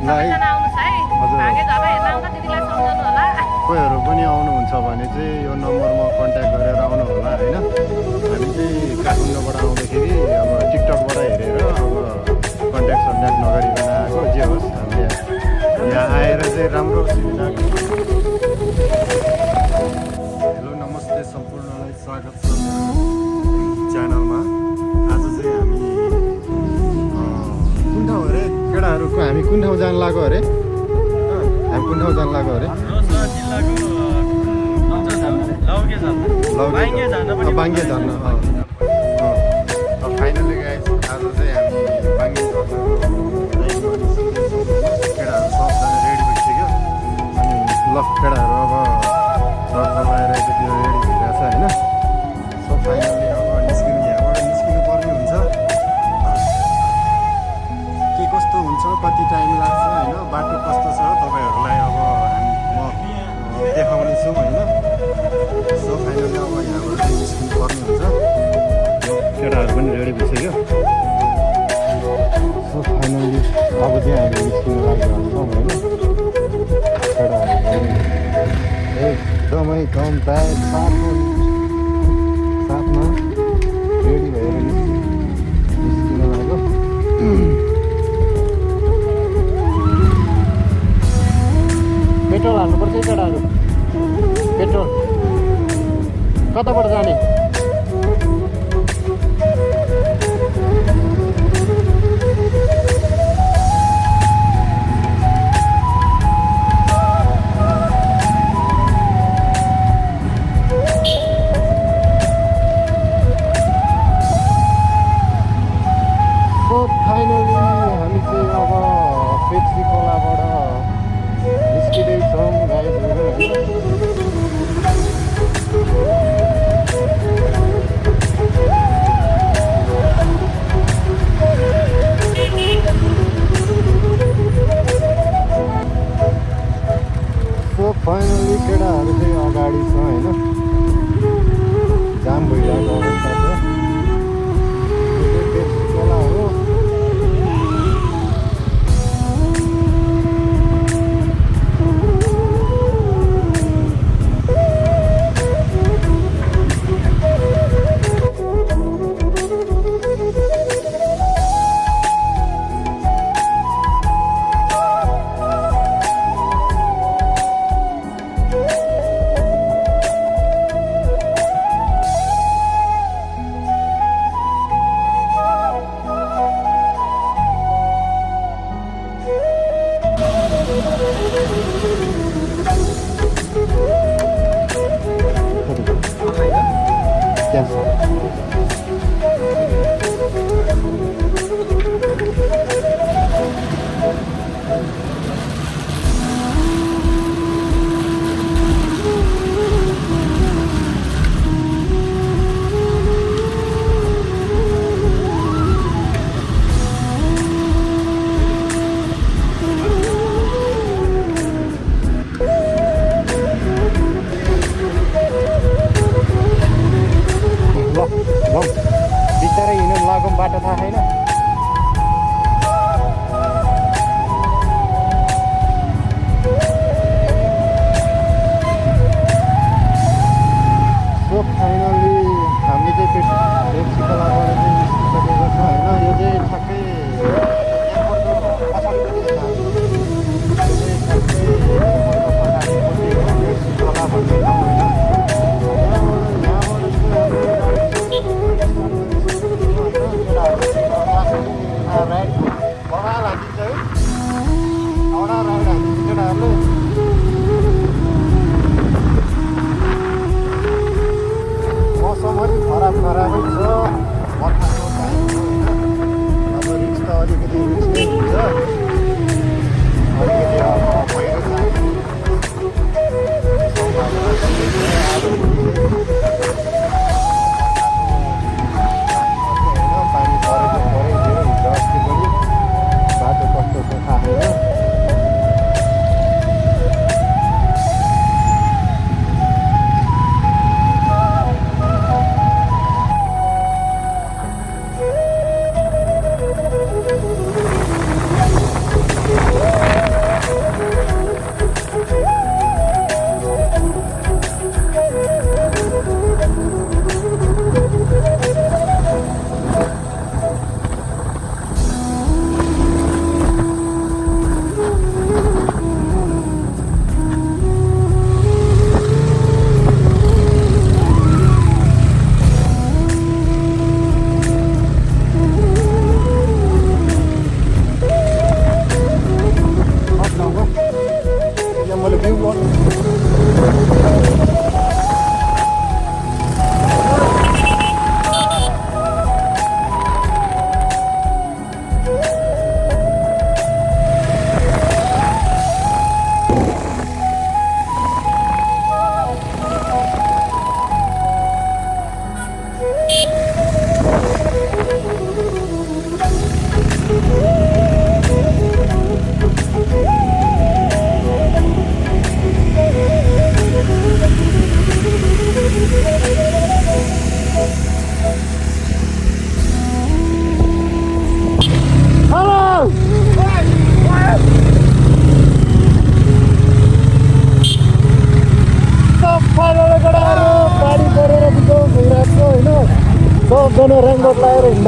सबैजना आउनुहोस् है। हजुर। भागे झरा हेर्न आउँदा दिदीलाई सम्झाउनु होला। कोहीहरू पनि आउनुहुन्छ भने चाहिँ यो नम्बरमा कन्ट्याक्ट गरेर आउनु होला होइन। हामी चाहिँ काठमाडौँबाट आउँदाखेरि अब टिकटकबाट हेरेर अब कन्ट्याक्ट सन्ट्याक्ट नगरिकन आएको। जे होस् हामीले यहाँ आएर चाहिँ राम्रो सुविधा। हेलो नमस्ते सम्पूर्णलाई स्वागत छ च्यानलमा। आज चाहिँ हामी कुन ठाउँ अरे केटाहरूको हामी कुन ठाउँ जानु लाग्यो अरे? हामी कुन ठाउँ जानु लाग्यो अरे? बाङ्गे झर्ना। फाइनली गाइस आज चाहिँ हामी बाङ्गे झर्नाको केटाहरू सबजना रेडी भइसक्यो। अनि ल केटाहरू अब झर्ना लगाएर त्यो रेडी भइरहेको छ होइन। सो फाइनली अब निस्किनु यहाँबाट निस्किनु पर्ने हुन्छ। के कस्तो हुन्छ, कति टाइम लाग्छ होइन, बाटो कस्तो छ तपाईँहरूलाई अब म देखाउने छु होइन। सो फाइनली अब यहाँबाट निस्किनु पर्ने हुन्छ। केटाहरू पनि रेडी भइसक्यो। सो फाइनली अब चाहिँ हामी निस्किनु लागिरहेछौँ होइन। केटाहरू एकदमै कम टाइम साथमा रेडी भएर निस्किनु लाग्यो। पेट्रोल हाल्नुपर्छ है केटाहरू। पेट्रोल कताबाट जाने? फाइनली हामी चाहिँ अब पेप्सी खोलाबाट निस्किँदैछौँ गाइजहरू होइन। सो फाइनली केटाहरू चाहिँ अगाडि छ होइन। जाम भइरहेको अवस्था छ। पेप्सी खोला हो। बिस्तारै हिँड्नु लागौँ, बाटो थाहा छैन। सो फाइनली हामी चाहिँ पेप्सी खोलाबाट चाहिँ निस्किसकेको छ होइन। यो चाहिँ ठ्याक्कै एयरपोर्टको पछाडिपट्टि छ। यो चाहिँ ठ्याक्कै एयरपोर्टको पछाडिपट्टि हो पेप्सी खोला भन्ने ठाउँ होइन। राइड बगाल हालिदिन्छ है। एउटा राइड हालिदिन्छ केटाहरूले। मौसम अलिक खराबै छ। बर्खाको टाइम हो होइन। अब रिक्स त अलिकति रिक्स नै हुन्छ। अलिकति अब पहिरो जाने सम्भावना छ। पानी परेको परेको हुन्छ अस्ति पनि। बाटो कस्तो छ थाहा छैन।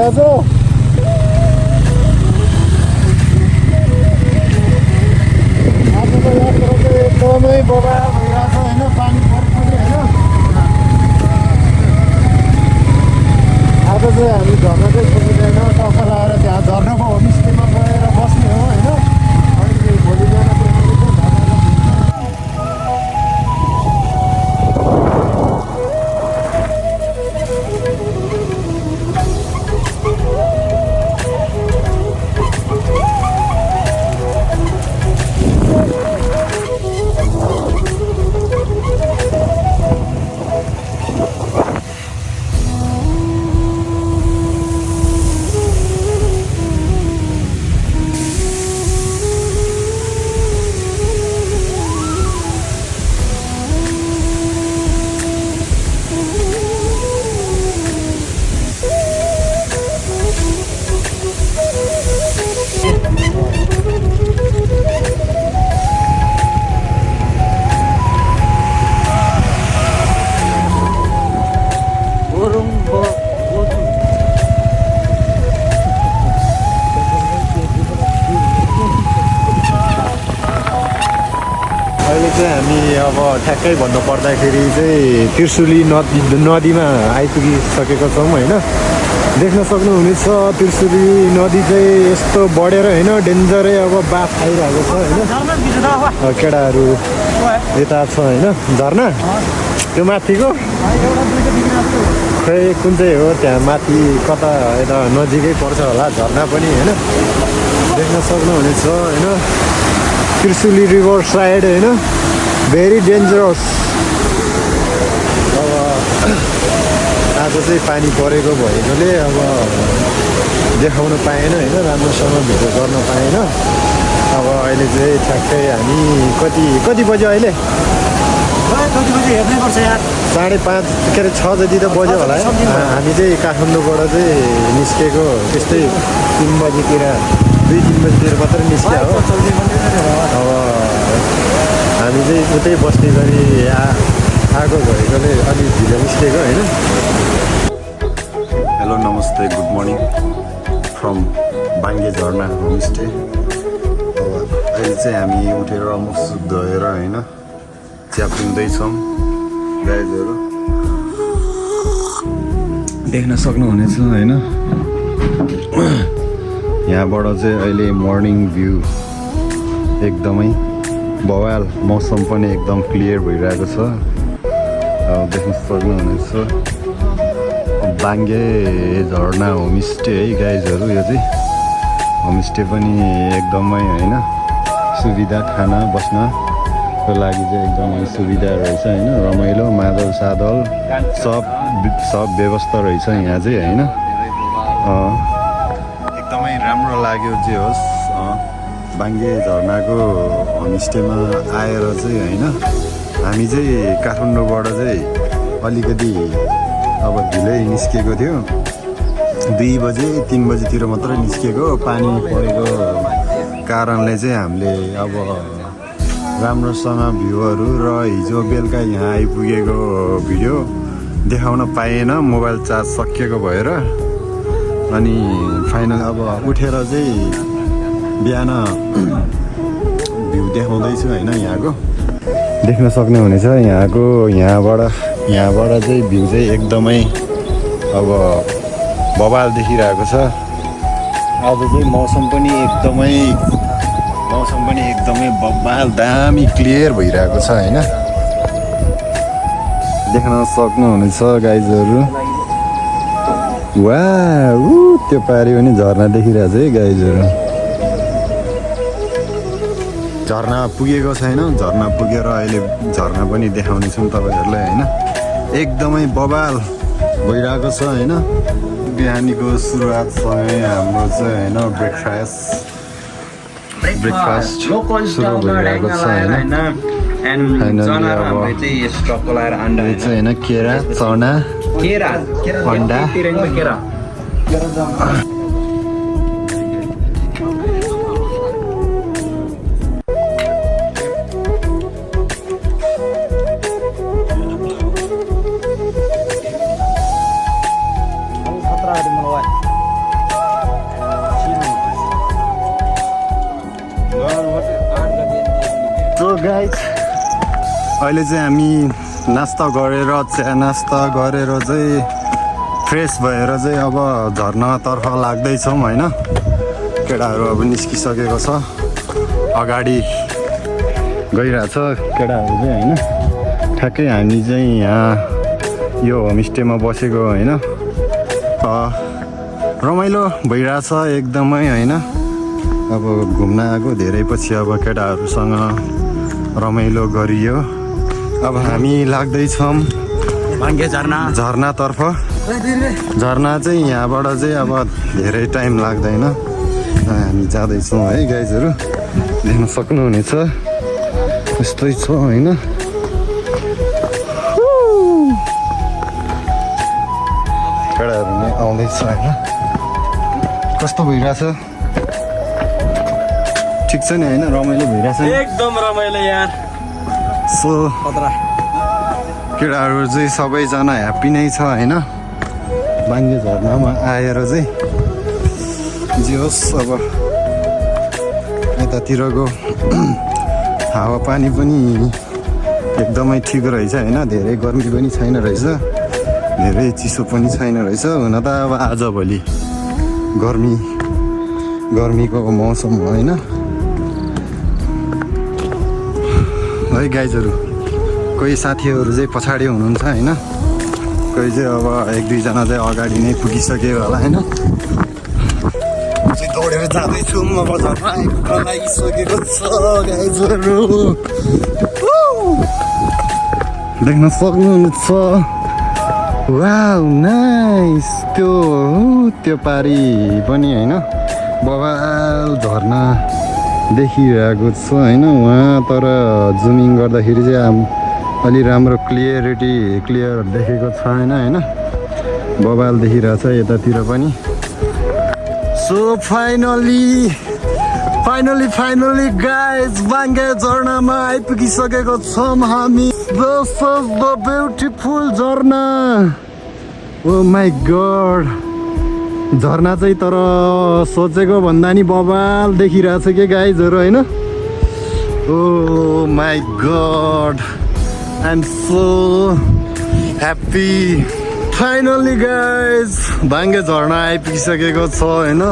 दाजु आजको यात्रा चाहिँ एकदमै बबा भइरहेको छ होइन पानी पर्छ होइन आज चाहिँ हामी झर्ना चाहिँ खोजिँदैन टक्क लगाएर त्यहाँ झर्नाको होमस्टेमा गएर बस्ने हो होइन अनि भोलि बिहान अहिले चाहिँ हामी अब ठ्याक्कै भन्नुपर्दाखेरि चाहिँ त्रिशुली नदीमा आइपुगिसकेका छौँ होइन देख्न सक्नुहुनेछ त्रिशुली नदी चाहिँ यस्तो बढेर होइन डेन्जरै अब बाफ आइरहेको छ होइन केटाहरू यता छ होइन झर्ना त्यो माथिको खै कुन चाहिँ हो त्यहाँ माथि कता यता नजिकै पर्छ होला झर्ना पनि होइन देख्न सक्नुहुनेछ होइन त्रिशुली रिभर साइड होइन भेरी डेन्जरस अब आज चाहिँ पानी परेको भएकोले अब देखाउन पाएन होइन राम्रोसँग भिडियो गर्न पाएन अब अहिले चाहिँ ठ्याक्कै हामी कति बज्यो अहिले हेर्नैपर्छ यार 5:30 के अरे 6 जति त बज्यो होला है हामी चाहिँ काठमाडौँबाट चाहिँ निस्केको त्यस्तै 3 बजीतिर 2-3 बजीतिर मात्रै निस्क्यो हो अब हामी चाहिँ उतै बस्ने गरी आएको भएकोले अलिक ढिलो निस्केको होइन हेलो नमस्ते गुड मर्निङ फ्रम बाङ्गे झर्ना होमस्टे अब अहिले चाहिँ हामी उठेर मुख सुख धोएर होइन चिया पिउँदैछौँ गाइजहरू देख्न सक्नुहुनेछ होइन यहाँबाट चाहिँ अहिले मर्निङ भ्यू एकदमै बवाल मौसम पनि एकदम क्लियर भइरहेको छ देख्न सक्नुहुनेछ बाङ्गे झर्ना होमस्टे है गाइजहरू यो चाहिँ होमस्टे पनि एकदमै होइन सुविधा खाना बस्नको लागि चाहिँ एकदमै सुविधा रहेछ होइन रमाइलो मादल सादल सब व्यवस्था रहेछ यहाँ चाहिँ होइन एकदमै राम्रो लाग्यो जे होस् बाङ्गे झर्नाको होमस्टेमा आएर चाहिँ होइन हामी चाहिँ काठमाडौँबाट चाहिँ अलिकति अब ढिलै निस्केको थियो 2 बजे 3 बजीतिर मात्रै निस्केको पानी परेको कारणले चाहिँ हामीले अब राम्रोसँग भ्यूहरू र हिजो बेलुका यहाँ आइपुगेको भिडियो देखाउन पाएन मोबाइल चार्ज सकिएको भएर अनि फाइनल अब उठेर चाहिँ बिहान भ्यू देखाउँदैछु होइन यहाँको देख्न सक्नुहुनेछ यहाँबाट चाहिँ भ्यू चाहिँ एकदमै अब बवाल देखिरहेको छ आज चाहिँ मौसम पनि एकदमै बवाल दामी क्लियर भइरहेको छ होइन देख्न सक्नुहुनेछ गाइजहरू वाउ त्यो पारि पनि झर्ना देखिरहेको छ है गाइजहरू झर्ना पुगेको छैन झर्ना पुगेर अहिले झर्ना पनि देखाउनेछौँ तपाईँहरूलाई होइन एकदमै बवाल भइरहेको छ होइन बिहानीको सुरुवातसँगै हाम्रो चाहिँ होइन ब्रेकफास्ट सुरु भइरहेको छ होइन होइन केरा चना अन्डा गाइस अहिले चाहिँ हामी नास्ता गरेर चिया नास्ता गरेर चाहिँ फ्रेस भएर चाहिँ अब झर्नातर्फ लाग्दैछौँ होइन। केटाहरू अब निस्किसकेको छ, अगाडि गइरहेछ केटाहरू चाहिँ होइन। ठ्याक्कै हामी चाहिँ यहाँ यो होमस्टेमा बसेको होइन। रमाइलो भइरहेछ एकदमै होइन। अब घुम्न आएको धेरै पछि अब केटाहरूसँग रमाइलो गरियो। अब हामी लाग्दैछौँ भाङ्गे झर्नातर्फ। झर्ना चाहिँ यहाँबाट चाहिँ अब धेरै टाइम लाग्दैन। हामी जाँदैछौँ है गाइजहरू, देख्न सक्नुहुनेछ यस्तै छ होइन। केटाहरू नै आउँदैछ होइन। कस्तो भइरहेछ? ठिक छ नि होइन, रमाइलो भइरहेछ एकदम रमाइलो यार। सो केटाहरू चाहिँ सबैजना ह्याप्पी नै छ होइन। भाङ्गे झर्नामा आएर चाहिँ जे होस् अब यतातिरको हावापानी पनि एकदमै ठिक रहेछ होइन। धेरै गर्मी पनि छैन रहेछ, धेरै चिसो पनि छैन रहेछ। हुन त अब आजभोलि गर्मीको मौसम हो होइन। है गाइजहरू, कोही साथीहरू चाहिँ पछाडि हुनुहुन्छ होइन, कोही चाहिँ अब एक दुईजना चाहिँ अगाडि नै पुगिसक्यो होला होइन। चाहिँ दौडेर जाँदैछु म, झर्ना आइपुग्न लागिसकेको छ गाइजहरू, देख्न सक्नुहुन्छ। Wow nice. त्यो पारी पनि होइन बवाल झर्ना देखिरहेको छ होइन वहाँ। तर जुमिङ गर्दाखेरि चाहिँ अलि राम्रो क्लियर देखेको छैन होइन। बवाल देखिरहेछ यतातिर पनि। सो फाइनली गाइज भाङ्गे झर्नामा आइपुगिसकेको छौँ हामी। दिस इज द ब्युटिफुल झर्ना। ओ माई गड, झर्ना चाहिँ तर सोचेको भन्दा नि बवाल देखिरहेछ कि गाइजहरू होइन। Oh my god, I am so happy. Finally guys Bhange Jharna आइपुगिसकेको छ होइन।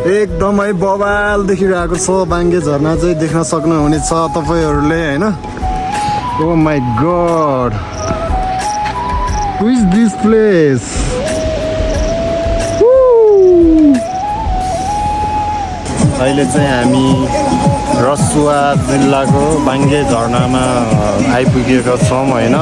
एकदमै बवाल देखिरहेको छ भाङ्गे झर्ना चाहिँ, देख्न सक्नुहुनेछ तपाईँहरूले होइन। Oh my god, who is this place? अहिले चाहिँ हामी रसुवा जिल्लाको भाङ्गे झर्नामा आइपुगेका छौँ होइन।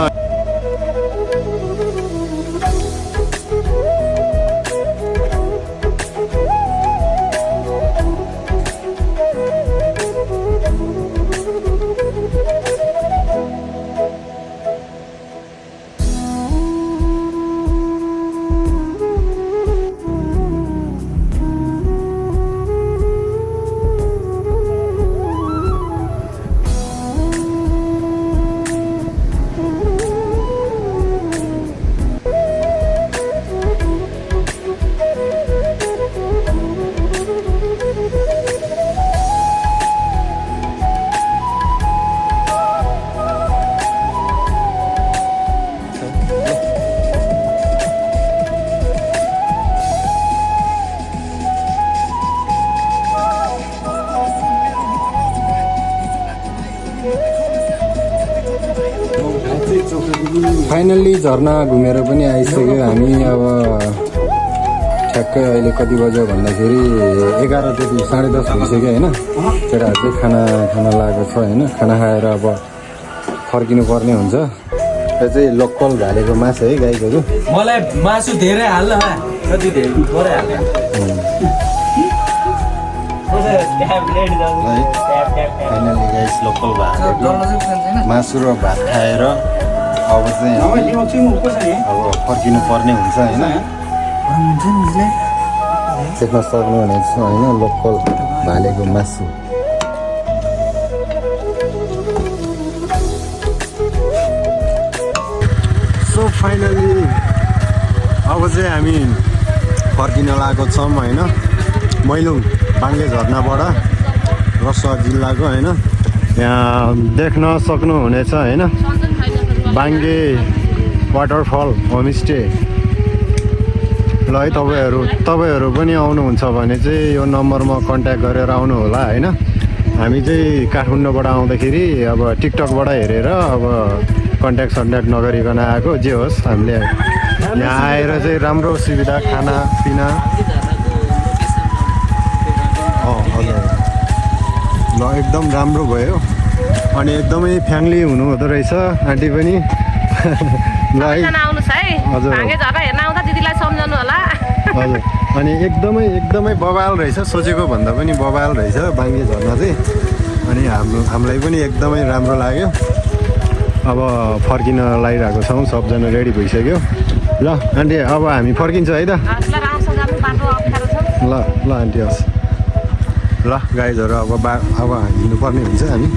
फाइनल्ली झर्ना घुमेर पनि आइसक्यो हामी। अब ठ्याक्कै अहिले कति बज्यो भन्दाखेरि 11 जति 10:30 भइसक्यो होइन। केटाहरू चाहिँ खाना लागेको छ होइन। खाना खाएर अब फर्किनु पर्ने हुन्छ। यो चाहिँ लोकल घालेको मासु है गाईहरू। मलाई मासु धेरै हाल्न कति धेरै थोरै हाल्न। फाइनल्ली गाइस लोकल घालेको मासु र भात खाएर अब चाहिँ अब फर्किनु पर्ने हुन्छ होइन। देख्न सक्नुहुनेछ होइन लोकल भालेको मासु। सो फाइनली अब चाहिँ हामी फर्किन लागेको छौँ होइन। मैलुङ भाङ्गे झर्नाबाट, रसुवा जिल्लाको होइन। यहाँ देख्न सक्नुहुनेछ होइन बाङ्गे वाटरफल होमस्टे। ल है तपाईँहरू पनि आउनुहुन्छ भने चाहिँ यो नम्बरमा कन्ट्याक्ट गरेर आउनु होला होइन। हामी चाहिँ काठमाडौँबाट आउँदाखेरि अब टिकटकबाट हेरेर अब कन्ट्याक्ट नगरिकन आएको। जे होस् हामीले यहाँ आएर चाहिँ राम्रो सुविधा खानापिना हजुर ल एकदम राम्रो भयो। अनि एकदमै फ्यामिली हुनुहुँदो रहेछ आन्टी पनि। ल है आउनुहोस् है हजुर। भाङ्गे झर्ना हेर्न आउँदा दिदीलाई सम्झाउनु होला। हजुर अनि एकदमै बबाल रहेछ, सोचेको भन्दा पनि बबाल रहेछ बाङ्गे झर्ना चाहिँ। अनि हामीलाई पनि एकदमै राम्रो लाग्यो। अब फर्किन लागिरहेको छौँ, सबजना रेडी भइसक्यो। ल आन्टी अब हामी फर्किन्छ है त। ल आन्टी हस्। ल गाइजहरू अब हिँड्नुपर्ने हुन्छ हामी।